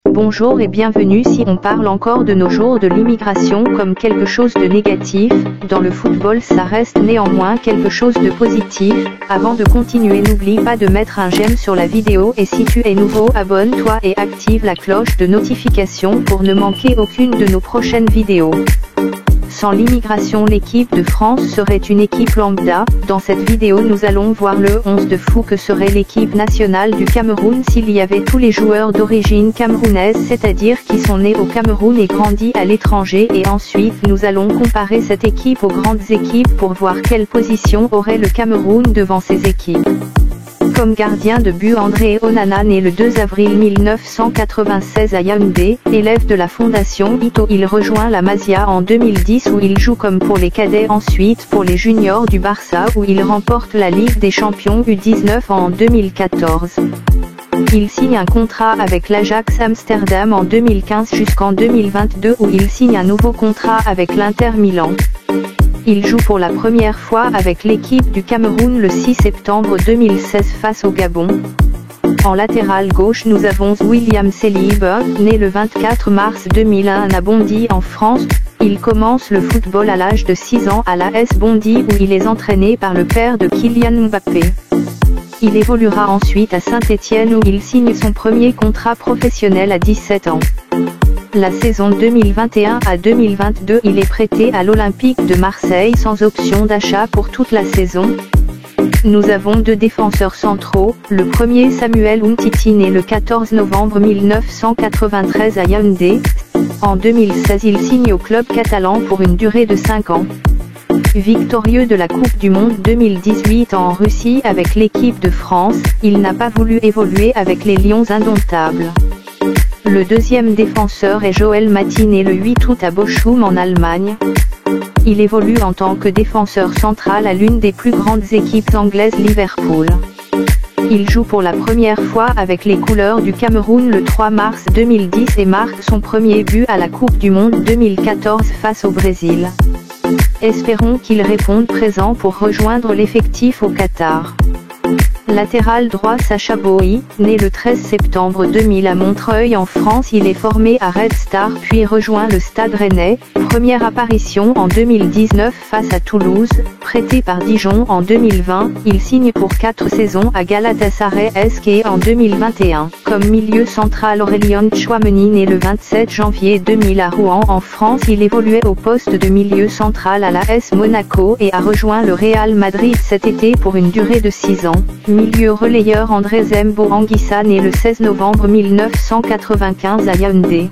Bonjour et bienvenue. Si on parle encore de nos jours de l'immigration comme quelque chose de négatif, dans le football ça reste néanmoins quelque chose de positif. Avant de continuer, n'oublie pas de mettre un j'aime sur la vidéo et si tu es nouveau, abonne-toi et active la cloche de notification pour ne manquer aucune de nos prochaines vidéos. Sans l'immigration, l'équipe de France serait une équipe lambda. Dans cette vidéo, nous allons voir le 11 de fou que serait l'équipe nationale du Cameroun s'il y avait tous les joueurs d'origine camerounaise, c'est-à-dire qui sont nés au Cameroun et grandis à l'étranger, et ensuite nous allons comparer cette équipe aux grandes équipes pour voir quelle position aurait le Cameroun devant ces équipes. Comme gardien de but, André Onana, né le 2 avril 1996 à Yaoundé, élève de la fondation Ito. Il rejoint la Masia en 2010 où il joue comme pour les cadets, ensuite pour les juniors du Barça où il remporte la Ligue des Champions U19 en 2014. Il signe un contrat avec l'Ajax Amsterdam en 2015 jusqu'en 2022 où il signe un nouveau contrat avec l'Inter Milan. Il joue pour la première fois avec l'équipe du Cameroun le 6 septembre 2016 face au Gabon. En latéral gauche, nous avons William Saliba, né le 24 mars 2001 à Bondy en France. Il commence le football à l'âge de 6 ans à l'AS Bondy où il est entraîné par le père de Kylian Mbappé. Il évoluera ensuite à Saint-Étienne où il signe son premier contrat professionnel à 17 ans. La saison 2021 à 2022, il est prêté à l'Olympique de Marseille sans option d'achat pour toute la saison. Nous avons deux défenseurs centraux, le premier Samuel Umtiti, né le 14 novembre 1993 à Yaoundé. En 2016, il signe au club catalan pour une durée de 5 ans. Victorieux de la Coupe du Monde 2018 en Russie avec l'équipe de France, il n'a pas voulu évoluer avec les Lions indomptables. Le deuxième défenseur est Joël Matip, né le 8 août à Bochum en Allemagne. Il évolue en tant que défenseur central à l'une des plus grandes équipes anglaises, Liverpool. Il joue pour la première fois avec les couleurs du Cameroun le 3 mars 2010 et marque son premier but à la Coupe du Monde 2014 face au Brésil. Espérons qu'il réponde présent pour rejoindre l'effectif au Qatar. Latéral droit Sacha Boey, né le 13 septembre 2000 à Montreuil en France, il est formé à Red Star puis rejoint le Stade Rennais. Première apparition en 2019 face à Toulouse, prêté par Dijon en 2020, il signe pour 4 saisons à Galatasaray SK en 2021. Comme milieu central, Aurélien Tchouameni, né le 27 janvier 2000 à Rouen en France, il évoluait au poste de milieu central à l'AS Monaco et a rejoint le Real Madrid cet été pour une durée de 6 ans. Milieu relayeur, André Zembo Anguissa, né le 16 novembre 1995 à Yaoundé.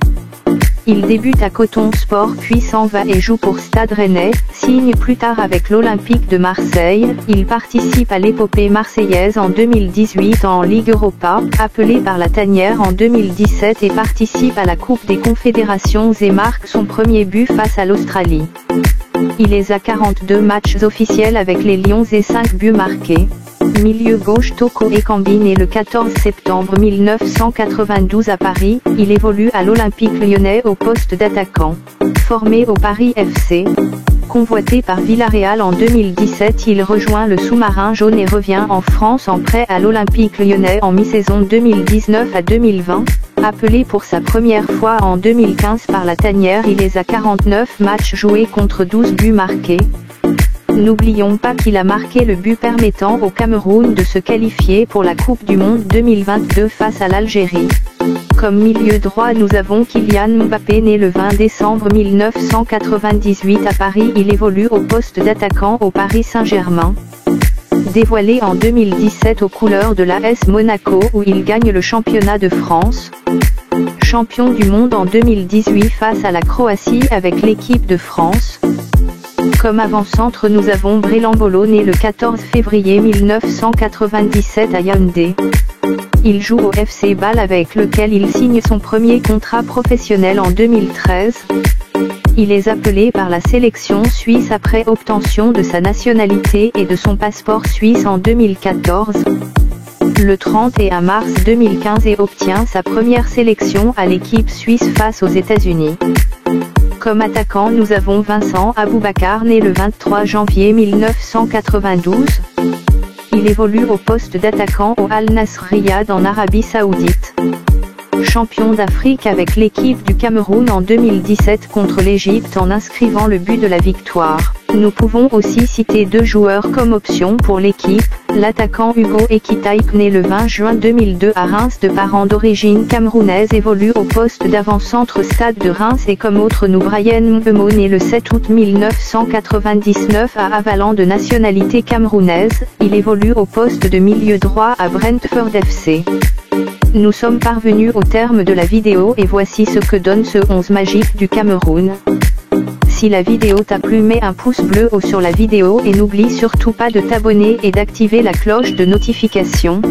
Il débute à Coton Sport puis s'en va et joue pour Stade Rennais, signe plus tard avec l'Olympique de Marseille. Il participe à l'épopée marseillaise en 2018 en Ligue Europa, appelé par la tanière en 2017 et participe à la Coupe des Confédérations et marque son premier but face à l'Australie. Il est à 42 matchs officiels avec les Lions et 5 buts marqués. Milieu gauche, Toko Ekambi, né le 14 septembre 1992 à Paris, il évolue à l'Olympique Lyonnais au poste d'attaquant. Formé au Paris FC. Convoité par Villarreal en 2017, il rejoint le Sous-Marin jaune et revient en France en prêt à l'Olympique Lyonnais en mi-saison 2019 à 2020. Appelé pour sa première fois en 2015 par la tanière, il est à 49 matchs joués contre 12 buts marqués. N'oublions pas qu'il a marqué le but permettant au Cameroun de se qualifier pour la Coupe du Monde 2022 face à l'Algérie. Comme milieu droit, nous avons Kylian Mbappé, né le 20 décembre 1998 à Paris, il évolue au poste d'attaquant au Paris Saint-Germain. Dévoilé en 2017 aux couleurs de l'AS Monaco où il gagne le championnat de France. Champion du monde en 2018 face à la Croatie avec l'équipe de France. Comme avant-centre, nous avons Brelan Bolo, né le 14 février 1997 à Yaoundé. Il joue au FC Bâle avec lequel il signe son premier contrat professionnel en 2013. Il est appelé par la sélection suisse après obtention de sa nationalité et de son passeport suisse en 2014. Le 31 mars 2015 et obtient sa première sélection à l'équipe suisse face aux États-Unis. Comme attaquant, nous avons Vincent Aboubakar, né le 23 janvier 1992. Il évolue au poste d'attaquant au Al Nasr Riyad en Arabie Saoudite. champion d'Afrique avec l'équipe du Cameroun en 2017 contre l'Égypte en inscrivant le but de la victoire. Nous pouvons aussi citer 2 joueurs comme option pour l'équipe, l'attaquant Hugo Ekitike né le 20 juin 2002 à Reims de parents d'origine camerounaise évolue au poste d'avant-centre Stade de Reims et comme autre nous Brian Mbeumo né le 7 août 1999 à Avalan de nationalité camerounaise, il évolue au poste de milieu droit à Brentford FC. Nous sommes parvenus au terme de la vidéo et voici ce que donne ce 11 magique du Cameroun. Si la vidéo t'a plu, mets un pouce bleu haut sur la vidéo et n'oublie surtout pas de t'abonner et d'activer la cloche de notification.